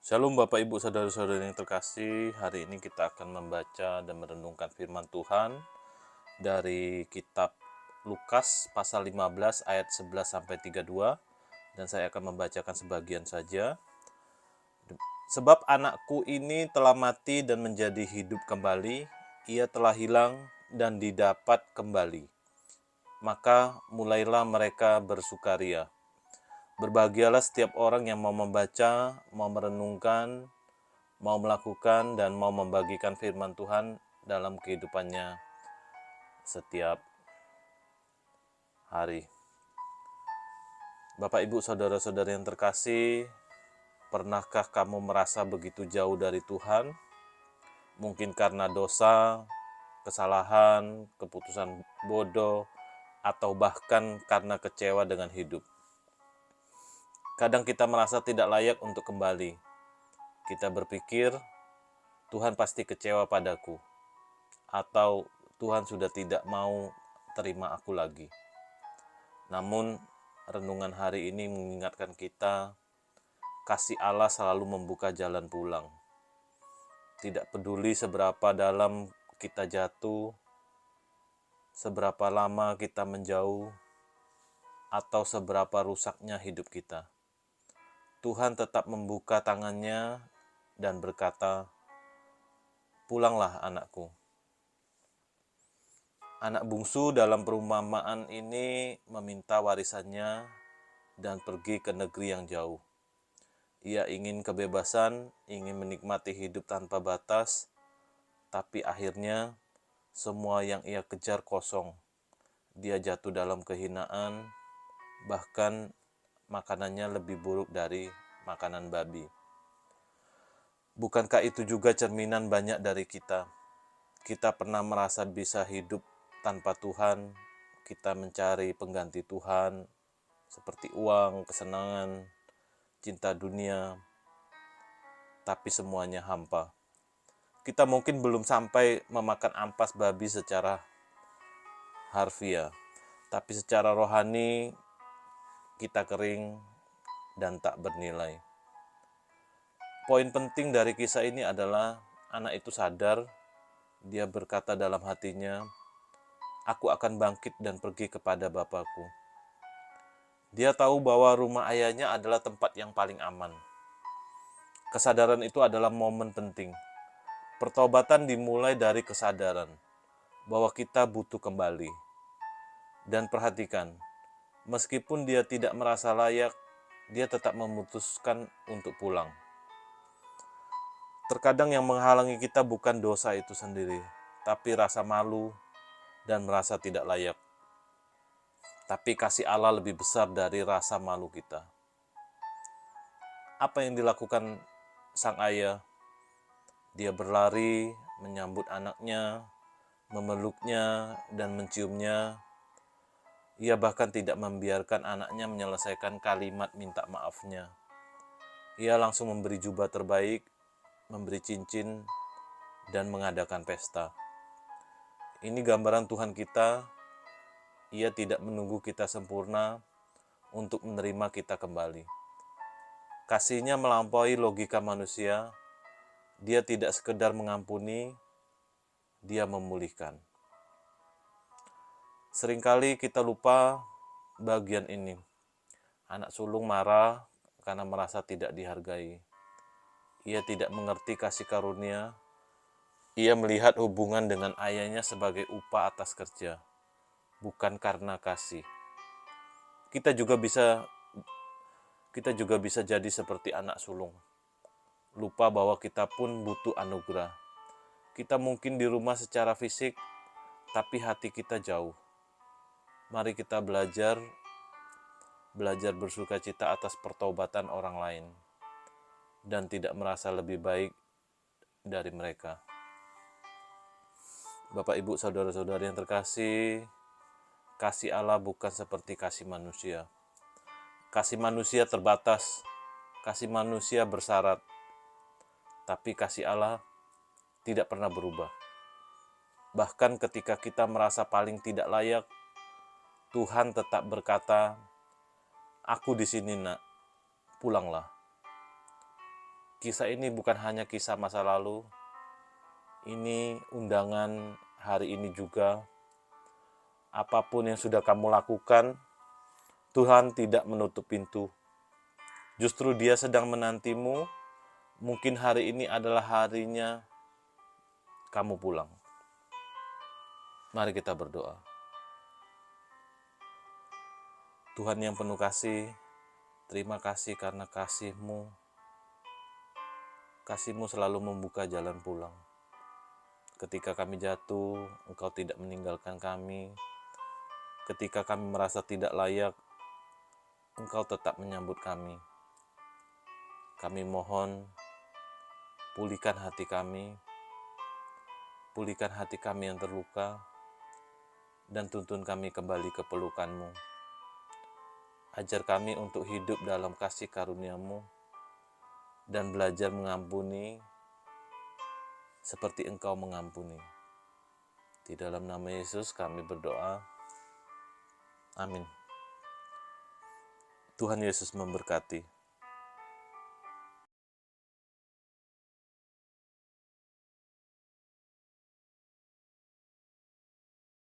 Shalom Bapak Ibu Saudara-saudari yang terkasih, hari ini kita akan membaca dan merenungkan firman Tuhan dari kitab Lukas pasal 15 ayat 11 sampai 32 dan saya akan membacakan sebagian saja. Sebab anakku ini telah mati dan menjadi hidup kembali, ia telah hilang dan didapat kembali. Maka mulailah mereka bersukaria. Berbahagialah setiap orang yang mau membaca, mau merenungkan, mau melakukan dan mau membagikan firman Tuhan dalam kehidupannya setiap hari. Bapak, Ibu, Saudara-saudara yang terkasih, pernahkah kamu merasa begitu jauh dari Tuhan? Mungkin karena dosa, kesalahan, keputusan bodoh, atau bahkan karena kecewa dengan hidup. Kadang kita merasa tidak layak untuk kembali. Kita berpikir, Tuhan pasti kecewa padaku, atau Tuhan sudah tidak mau terima aku lagi. Namun, renungan hari ini mengingatkan kita, kasih Allah selalu membuka jalan pulang. Tidak peduli seberapa dalam kita jatuh, seberapa lama kita menjauh, atau seberapa rusaknya hidup kita. Tuhan tetap membuka tangannya dan berkata, "Pulanglah anakku." Anak bungsu dalam perumpamaan ini meminta warisannya dan pergi ke negeri yang jauh. Ia ingin kebebasan, ingin menikmati hidup tanpa batas, tapi akhirnya semua yang ia kejar kosong. Dia jatuh dalam kehinaan, bahkan makanannya lebih buruk dari makanan babi. Bukankah itu juga cerminan banyak dari kita? Kita pernah merasa bisa hidup tanpa Tuhan, kita mencari pengganti Tuhan, seperti uang, kesenangan, cinta dunia, tapi semuanya hampa. Kita mungkin belum sampai memakan ampas babi secara harfiah, tapi secara rohani kita kering dan tak bernilai. Poin penting dari kisah ini adalah anak itu sadar, dia berkata dalam hatinya, "Aku akan bangkit dan pergi kepada Bapakku." Dia tahu bahwa rumah ayahnya adalah tempat yang paling aman. Kesadaran itu adalah momen penting. Pertobatan dimulai dari kesadaran bahwa kita butuh kembali. Dan perhatikan, meskipun dia tidak merasa layak, dia tetap memutuskan untuk pulang. Terkadang yang menghalangi kita bukan dosa itu sendiri, tapi rasa malu dan merasa tidak layak. Tapi kasih Allah lebih besar dari rasa malu kita. Apa yang dilakukan sang ayah? Dia berlari, menyambut anaknya, memeluknya, dan menciumnya. Ia bahkan tidak membiarkan anaknya menyelesaikan kalimat minta maafnya. Ia langsung memberi jubah terbaik, memberi cincin, dan mengadakan pesta. Ini gambaran Tuhan kita. Ia tidak menunggu kita sempurna untuk menerima kita kembali. Kasihnya melampaui logika manusia. Dia tidak sekedar mengampuni, dia memulihkan. Seringkali kita lupa bagian ini. Anak sulung marah karena merasa tidak dihargai. Ia tidak mengerti kasih karunia. Ia melihat hubungan dengan ayahnya sebagai upah atas kerja, bukan karena kasih. Kita juga bisa jadi seperti anak sulung. Lupa bahwa kita pun butuh anugerah. Kita mungkin di rumah secara fisik, tapi hati kita jauh. Mari kita belajar bersukacita atas pertobatan orang lain dan tidak merasa lebih baik dari mereka. Bapak, Ibu, saudara-saudari yang terkasih, kasih Allah bukan seperti kasih manusia. Kasih manusia terbatas, kasih manusia bersyarat, tapi kasih Allah tidak pernah berubah. Bahkan ketika kita merasa paling tidak layak, Tuhan tetap berkata, "Aku di sini, Nak, pulanglah." Kisah ini bukan hanya kisah masa lalu, ini undangan hari ini juga. Apapun yang sudah kamu lakukan, Tuhan tidak menutup pintu. Justru Dia sedang menantimu. Mungkin hari ini adalah harinya kamu pulang. Mari kita berdoa. Tuhan yang penuh kasih, terima kasih karena kasih-Mu. Kasih-Mu selalu membuka jalan pulang. Ketika kami jatuh, Engkau tidak meninggalkan kami. Ketika kami merasa tidak layak, Engkau tetap menyambut kami. Kami mohon, pulihkan hati kami, pulihkan hati kami yang terluka, dan tuntun kami kembali ke pelukan-Mu. Ajar kami untuk hidup dalam kasih karunia-Mu, dan belajar mengampuni seperti Engkau mengampuni. Di dalam nama Yesus kami berdoa. Amin. Tuhan Yesus memberkati.